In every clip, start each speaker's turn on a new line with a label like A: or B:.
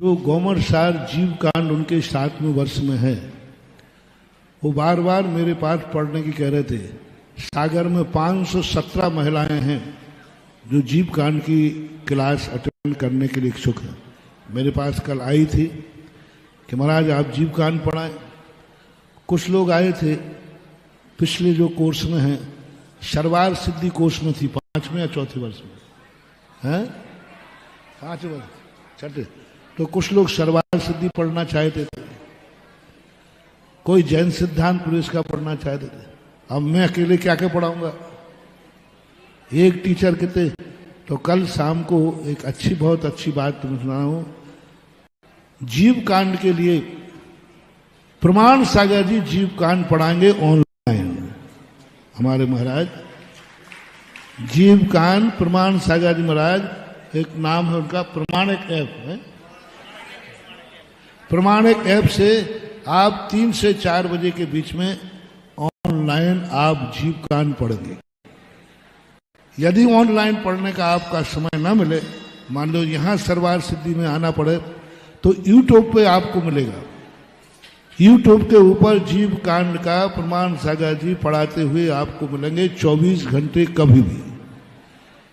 A: जो गौमरसार जीव कांड उनके 7वें वर्ष में है, वो बार बार मेरे पास पढ़ने की कह रहे थे। सागर में 517 महिलाएं हैं जो जीव कांड की क्लास अटेंड करने के लिए इच्छुक हैं। मेरे पास कल आई थी कि महाराज आप जीव कांड पढ़ाएं। कुछ लोग आए थे पिछले जो कोर्स में हैं, शर्वार सिद्धि कोर्स में थी, 5वें या 4थे वर्ष में हैं, 5 वर्ष 6। तो कुछ लोग शर्वार सिद्धि पढ़ना चाहते थे, कोई जैन सिद्धांत प्रवेश का पढ़ना चाहते थे। अब मैं अकेले क्या क्या पढ़ाऊंगा, एक टीचर के थे। तो कल शाम को एक बहुत अच्छी बात तुम्हें सुना हूं। जीव कांड के लिए प्रमाण सागर जी जीव कांड पढ़ाएंगे ऑनलाइन। हमारे महाराज जीव कांड प्रमाण सागर जी महाराज, एक नाम है उनका, प्रमाणिक ऐप है। प्रमाणिक ऐप से आप 3 से 4 बजे के बीच में ऑनलाइन आप जीव कांड पढ़ेंगे। यदि ऑनलाइन पढ़ने का आपका समय न मिले, मान लो यहां सरवार सिद्धि में आना पड़े, तो यूट्यूब पे आपको मिलेगा। यूट्यूब के ऊपर जीव कांड का प्रमाण सागर जी पढ़ाते हुए आपको मिलेंगे 24 घंटे कभी भी।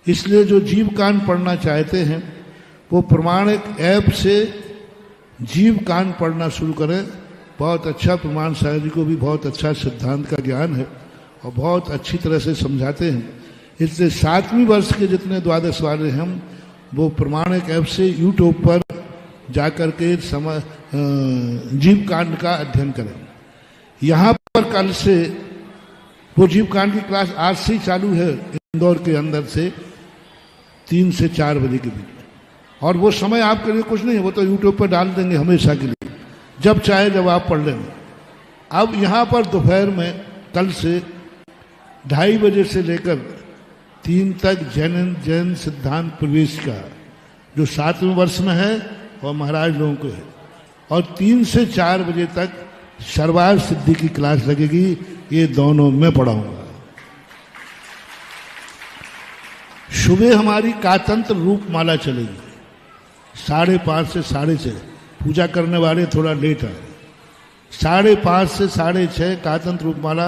A: इसलिए जो जीव कांड पढ़ना चाहते हैं वो प्रमाणिक ऐप से जीव कांड पढ़ना शुरू करें। बहुत अच्छा, प्रमाण सागर जी को भी बहुत अच्छा सिद्धांत का ज्ञान है और बहुत अच्छी तरह से समझाते हैं। इसलिए 7वीं वर्ष के जितने द्वादश वाले हम वो प्रमाणिक ऐप से यूट्यूब पर जाकर के जीव कांड का अध्ययन करें। यहाँ पर कल से वो जीव कांड की क्लास आज से ही चालू है, इंदौर के अंदर से 3 से 4 बजे के बीच में। और वो समय आपके लिए कुछ नहीं है, वो तो यूट्यूब पर डाल देंगे हमेशा के लिए, जब चाहे जब आप पढ़ लेंगे। अब यहाँ पर दोपहर में कल से 2:30 बजे से लेकर 3 तक जैन सिद्धांत प्रवेश का जो 7वें वर्ष में है और महाराज लोगों को है, और 3 से 4 बजे तक शर्वार सिद्धि की क्लास लगेगी। ये दोनों मैं पढ़ाऊंगा। सुबह हमारी कातंत्र रूप माला चलेगी 5:30 से 6:30। पूजा करने वाले थोड़ा लेट आए। 5:30 से 6:30 कातंत्र रूप माला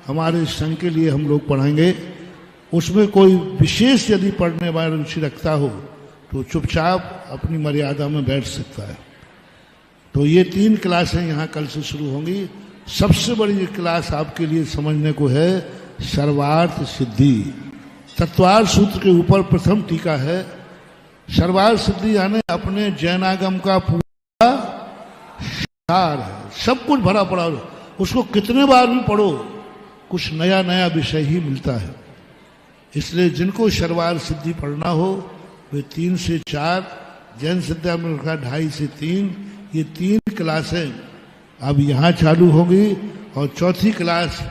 A: हमारे संघ के लिए हम लोग पढ़ाएंगे। उसमें कोई विशेष यदि पढ़ने वाला रुचि रखता हो तो चुपचाप अपनी मर्यादा में बैठ सकता है। तो ये 3 क्लासें यहाँ कल से शुरू होंगी। सबसे बड़ी क्लास आपके लिए समझने को है सर्वार्थ सिद्धि। तत्वार्थ सूत्र के ऊपर प्रथम टीका है। सर्वार्थ सिद्धि यानी अपने जैनागम का पूरा सार है, सब कुछ भरा पड़ा। उसको कितने बार भी पढ़ो, कुछ नया नया विषय ही मिलता है। इसलिए जिनको शर्वार सिद्धि पढ़ना हो वे 3 से 4, जैन सिद्धा में रखा 2:30 से 3, ये 3 क्लासें अब यहाँ चालू होगी। और चौथी क्लास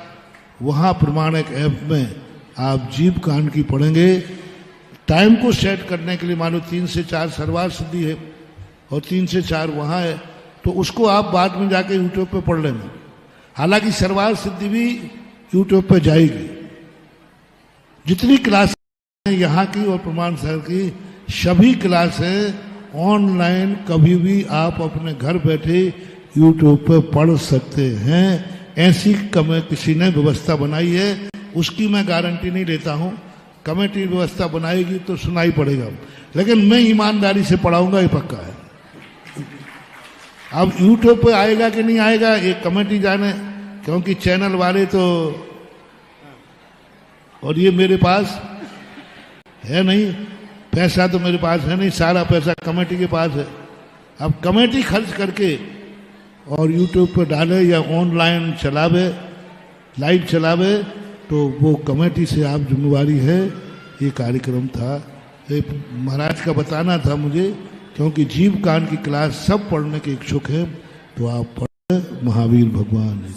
A: वहाँ प्रमाणिक ऐप में आप जीव कांड की पढ़ेंगे। टाइम को सेट करने के लिए मानो 3 से 4 शर्वार सिद्धि है और 3 से 4 वहाँ है, तो उसको आप बाद में जाके यूट्यूब पे पढ़ लेना। हालांकि शर्वार सिद्धि भी यूट्यूब पे जाएगी। जितनी क्लास यहाँ की और प्रमाण सागर की सभी क्लासें ऑनलाइन कभी भी आप अपने घर बैठे यूट्यूब पर पढ़ सकते हैं। ऐसी किसी ने व्यवस्था बनाई है, उसकी मैं गारंटी नहीं लेता हूँ। कमेटी व्यवस्था बनाएगी तो सुनाई पड़ेगा, लेकिन मैं ईमानदारी से पढ़ाऊंगा, ये पक्का है। अब यूट्यूब पे आएगा कि नहीं आएगा ये कमेटी जाने, क्योंकि चैनल वाले तो, और ये मेरे पास है नहीं, पैसा तो मेरे पास है नहीं, सारा पैसा कमेटी के पास है। अब कमेटी खर्च करके और यूट्यूब पर डाले या ऑनलाइन चलावे, लाइव चलावे, तो वो कमेटी से आप जिम्मेवारी है। ये कार्यक्रम था, महाराज का बताना था मुझे, क्योंकि जीव कांड की क्लास सब पढ़ने के इच्छुक हैं, तो आप पढ़े। महावीर भगवान।